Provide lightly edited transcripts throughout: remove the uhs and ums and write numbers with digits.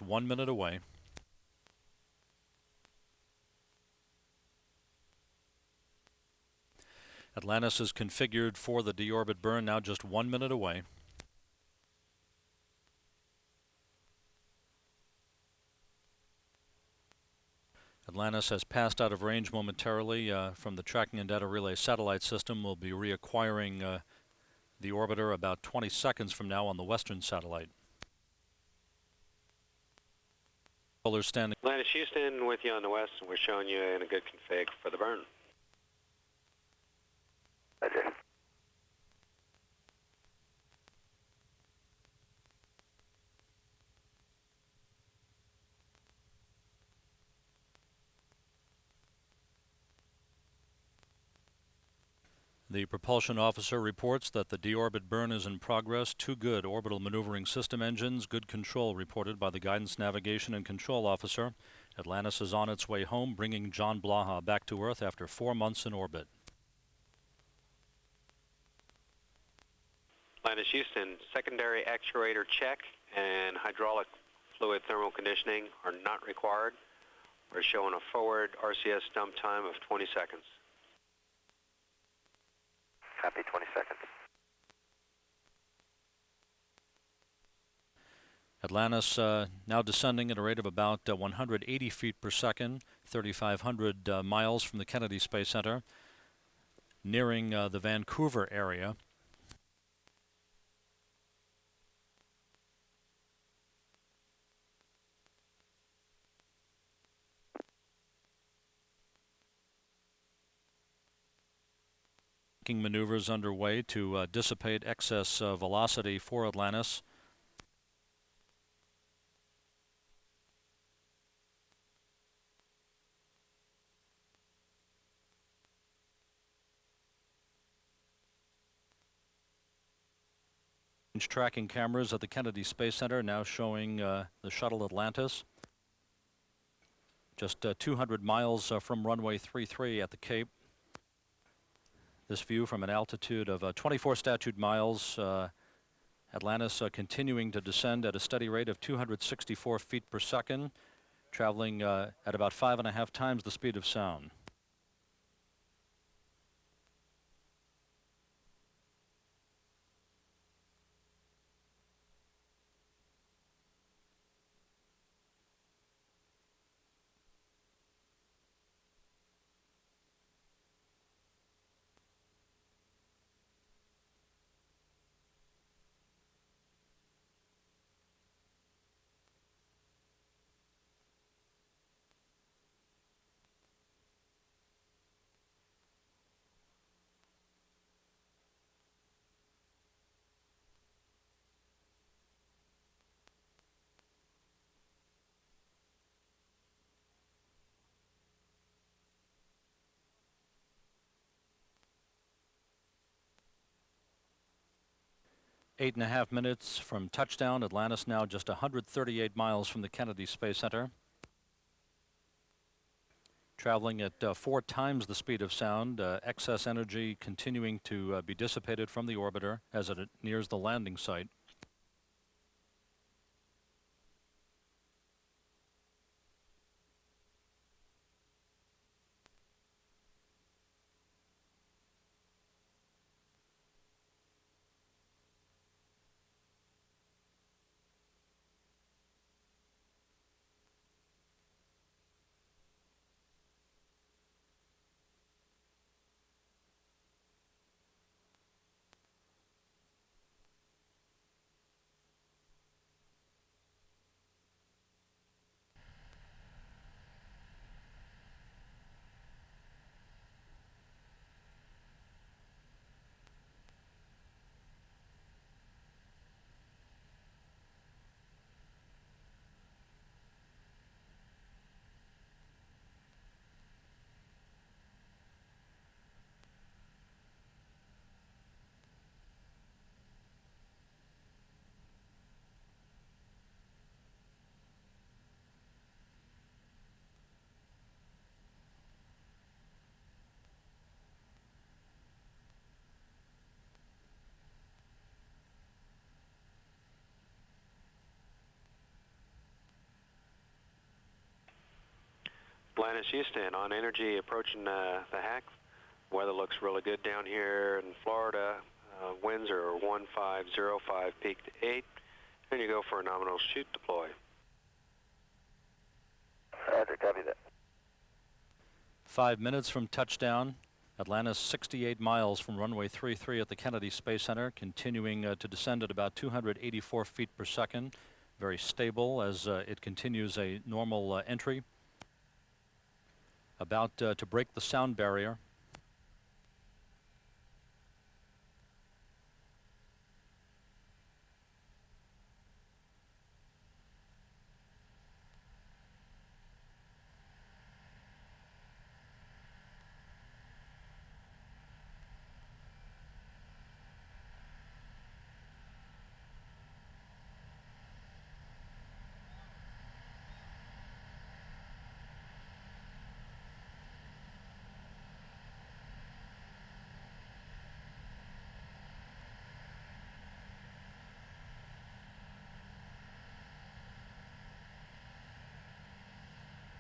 1 minute away. Atlantis is configured for the deorbit burn, now just 1 minute away. Atlantis has passed out of range momentarily from the tracking and data relay satellite system. We'll be reacquiring the orbiter about 20 seconds from now on the western satellite. Standing. Atlantis Houston with you on the west, and we're showing you in a good config for the burn. Roger. The propulsion officer reports that the deorbit burn is in progress. 2 good orbital maneuvering system engines. Good control reported by the guidance, navigation, and control officer. Atlantis is on its way home, bringing John Blaha back to Earth after 4 months in orbit. Atlantis Houston, secondary actuator check and hydraulic fluid thermal conditioning are not required. We're showing a forward RCS dump time of 20 seconds. Copy, 20 seconds. Atlantis now descending at a rate of about 180 feet per second, 3,500 miles from the Kennedy Space Center, nearing the Vancouver area. Maneuvers underway to dissipate excess velocity for Atlantis. Tracking cameras at the Kennedy Space Center now showing the shuttle Atlantis. Just 200 miles from runway 33 at the Cape. This view from an altitude of 24 statute miles. Atlantis continuing to descend at a steady rate of 264 feet per second, traveling at about 5.5 times the speed of sound. Eight and a half minutes from touchdown. Atlantis now just 138 miles from the Kennedy Space Center. Traveling at 4 times the speed of sound. Excess energy continuing to be dissipated from the orbiter as it nears the landing site. Atlantis Houston, on energy approaching the hack. Weather looks really good down here in Florida. Winds are 1505, peak to 8. And you go for a nominal shoot deploy. Roger, copy that. 5 minutes from touchdown. Atlantis 68 miles from runway 33 at the Kennedy Space Center, continuing to descend at about 284 feet per second. Very stable as it continues a normal entry. About to break the sound barrier.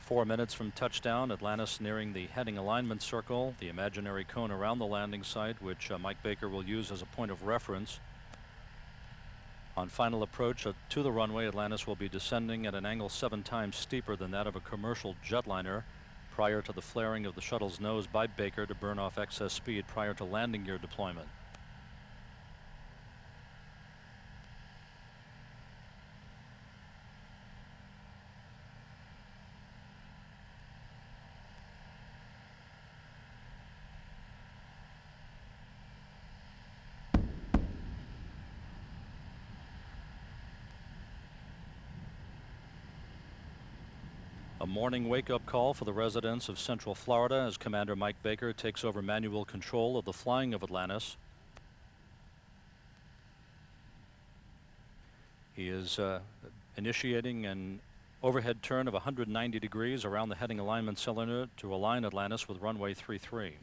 Four minutes from touchdown, Atlantis nearing the heading alignment circle, the imaginary cone around the landing site, which Mike Baker will use as a point of reference. On final approach to the runway, Atlantis will be descending at an angle 7 times steeper than that of a commercial jetliner prior to the flaring of the shuttle's nose by Baker to burn off excess speed prior to landing gear deployment. A morning wake-up call for the residents of Central Florida as Commander Mike Baker takes over manual control of the flying of Atlantis. He is initiating an overhead turn of 190 degrees around the heading alignment cylinder to align Atlantis with runway 33.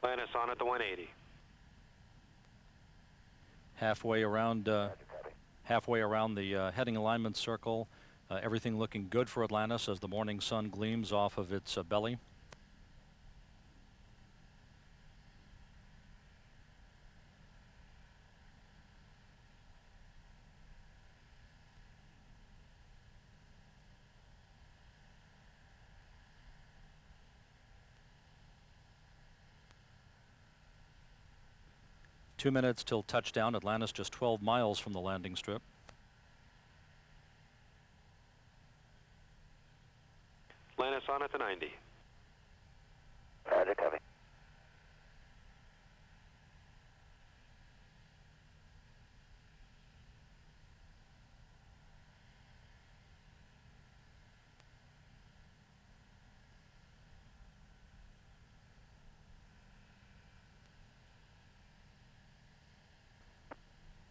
Atlantis on at the 180. Halfway around the heading alignment circle, everything looking good for Atlantis as the morning sun gleams off of its belly. Two minutes till touchdown. Atlantis just 12 miles from the landing strip. Atlantis on at the 90. Roger, copy.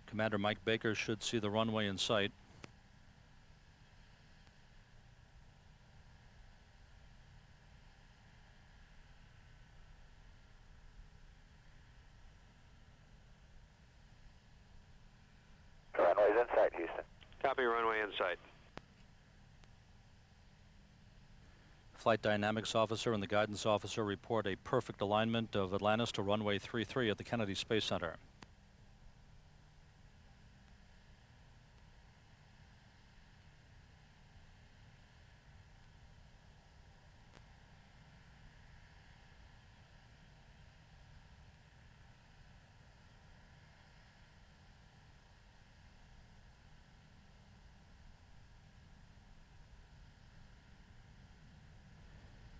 Commander Mike Baker should see the runway in sight. Runway's in sight, Houston. Copy, runway in sight. Flight dynamics officer and the guidance officer report a perfect alignment of Atlantis to runway 33 at the Kennedy Space Center.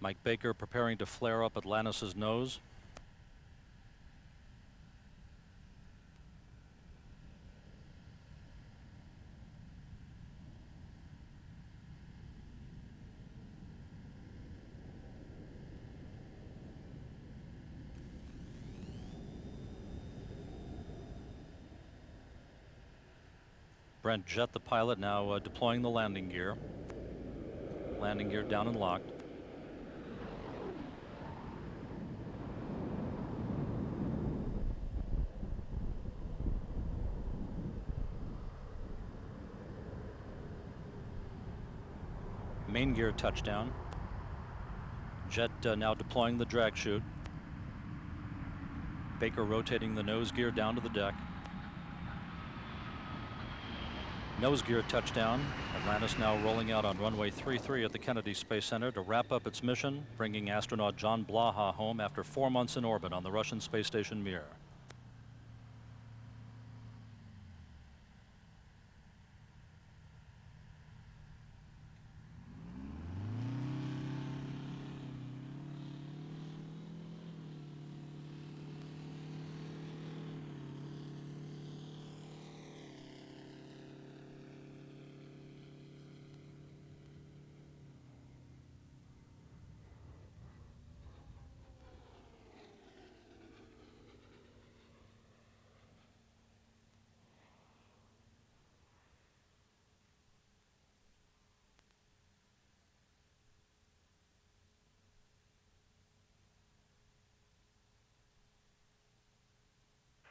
Mike Baker preparing to flare up Atlantis' nose. Brent Jett, the pilot, now deploying the landing gear. Landing gear down and locked. Main gear touchdown. Jet now deploying the drag chute. Baker rotating the nose gear down to the deck. Nose gear touchdown. Atlantis now rolling out on runway 33 at the Kennedy Space Center to wrap up its mission, bringing astronaut John Blaha home after 4 months in orbit on the Russian space station Mir.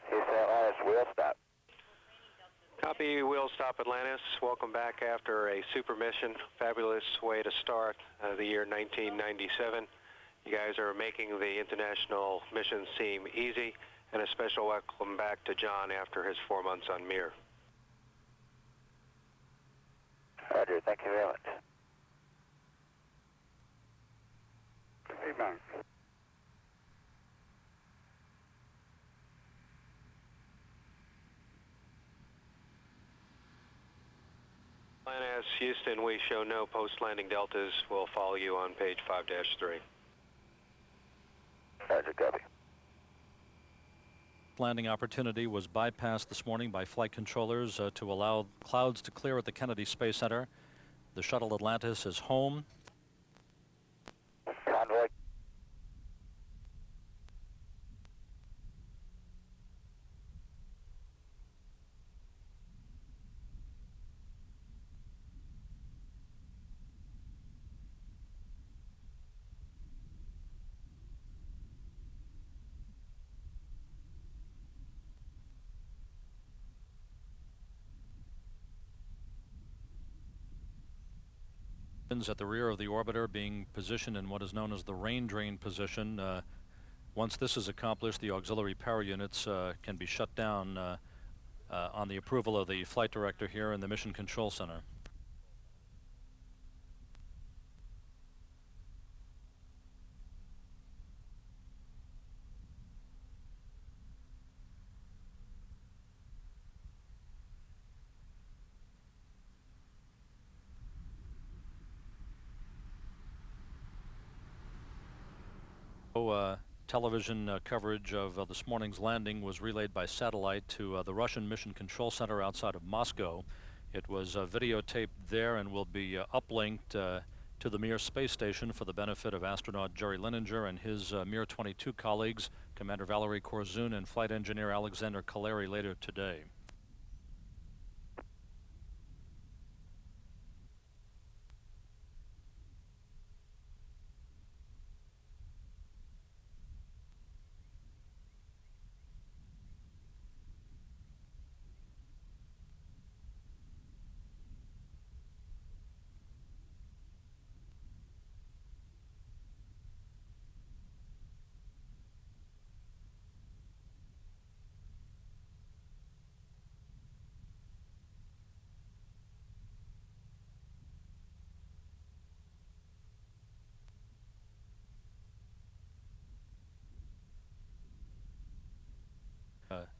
Houston, Atlantis, wheel stop. Copy, wheel stop Atlantis. Welcome back after a super mission. Fabulous way to start the year 1997. You guys are making the international mission seem easy, and a special welcome back to John after his 4 months on Mir. Roger, thank you very much. Feedback. Atlantis, Houston, we show no post-landing deltas. We'll follow you on page 5-3. Roger, copy. Landing opportunity was bypassed this morning by flight controllers to allow clouds to clear at the Kennedy Space Center. The shuttle Atlantis is home. Convoy. At the rear of the orbiter being positioned in what is known as the rain drain position. Once this is accomplished, the auxiliary power units can be shut down on the approval of the flight director here in the Mission Control Center. Television coverage of this morning's landing was relayed by satellite to the Russian Mission Control Center outside of Moscow. It was videotaped there and will be uplinked to the Mir space station for the benefit of astronaut Jerry Lininger and his Mir 22 colleagues, Commander Valery Korzun and flight engineer Alexander Kaleri, later today.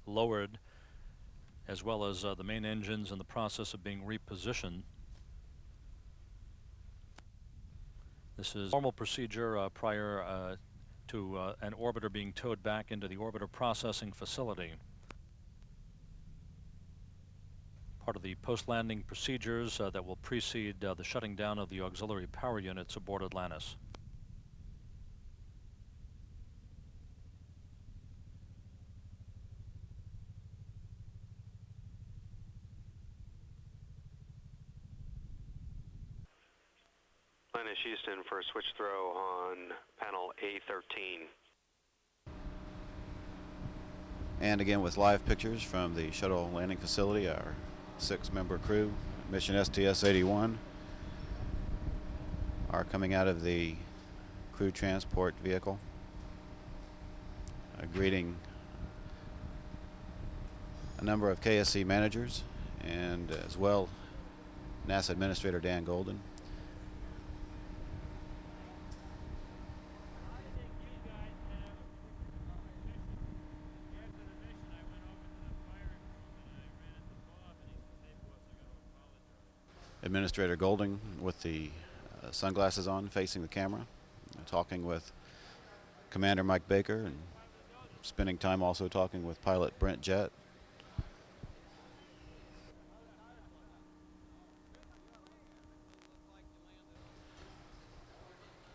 Lowered, as well as the main engines in the process of being repositioned. This is normal procedure prior to an orbiter being towed back into the orbiter processing facility. Part of the post-landing procedures that will precede the shutting down of the auxiliary power units aboard Atlantis. Atlantis Houston for switch throw on panel A13. And again with live pictures from the shuttle landing facility, our 6-member crew, mission STS-81, are coming out of the crew transport vehicle, greeting a number of KSC managers and as well NASA Administrator Dan Golden. Administrator Golding with the sunglasses on, facing the camera, talking with Commander Mike Baker and spending time also talking with pilot Brent Jett.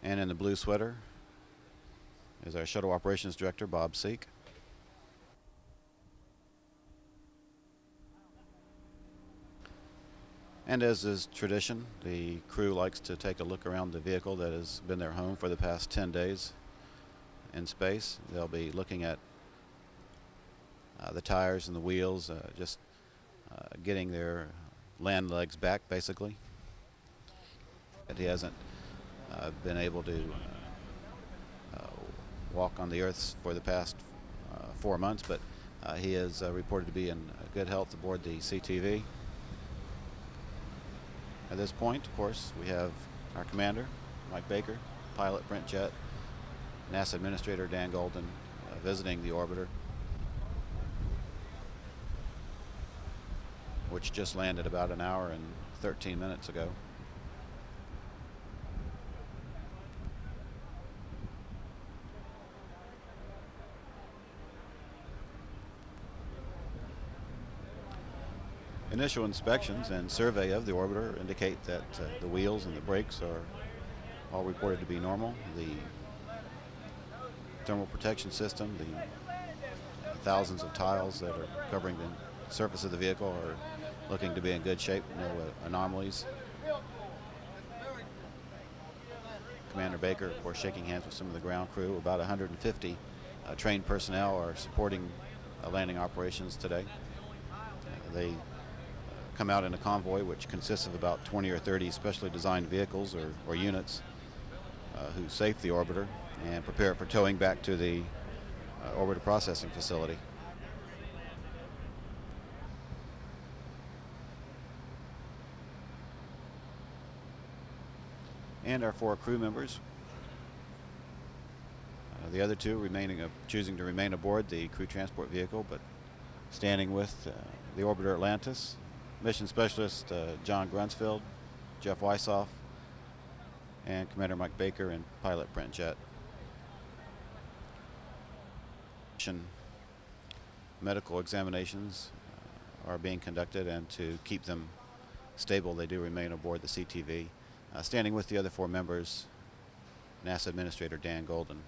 And in the blue sweater is our Shuttle Operations Director, Bob Seek. And as is tradition, the crew likes to take a look around the vehicle that has been their home for the past 10 days in space. They'll be looking at the tires and the wheels, just getting their land legs back, basically. He hasn't been able to walk on the Earth for the past 4 months, but he is reported to be in good health aboard the CTV. At this point, of course, we have our commander, Mike Baker, pilot Brent Jett, NASA Administrator Dan Golden visiting the orbiter, which just landed about an hour and 13 minutes ago. Initial inspections and survey of the orbiter indicate that the wheels and the brakes are all reported to be normal. The thermal protection system, the thousands of tiles that are covering the surface of the vehicle are looking to be in good shape, no anomalies. Commander Baker, of course, shaking hands with some of the ground crew. About 150 trained personnel are supporting landing operations today. They come out in a convoy which consists of about 20 or 30 specially designed vehicles or units who safe the orbiter and prepare it for towing back to the orbiter processing facility. And our 4 crew members, the other 2 choosing to remain aboard the crew transport vehicle, but standing with the orbiter Atlantis, mission specialist John Grunsfeld, Jeff Weissoff, and Commander Mike Baker and pilot Brent Jett. Medical examinations are being conducted, and to keep them stable, they do remain aboard the CTV. Standing with the other 4 members, NASA Administrator Dan Golden.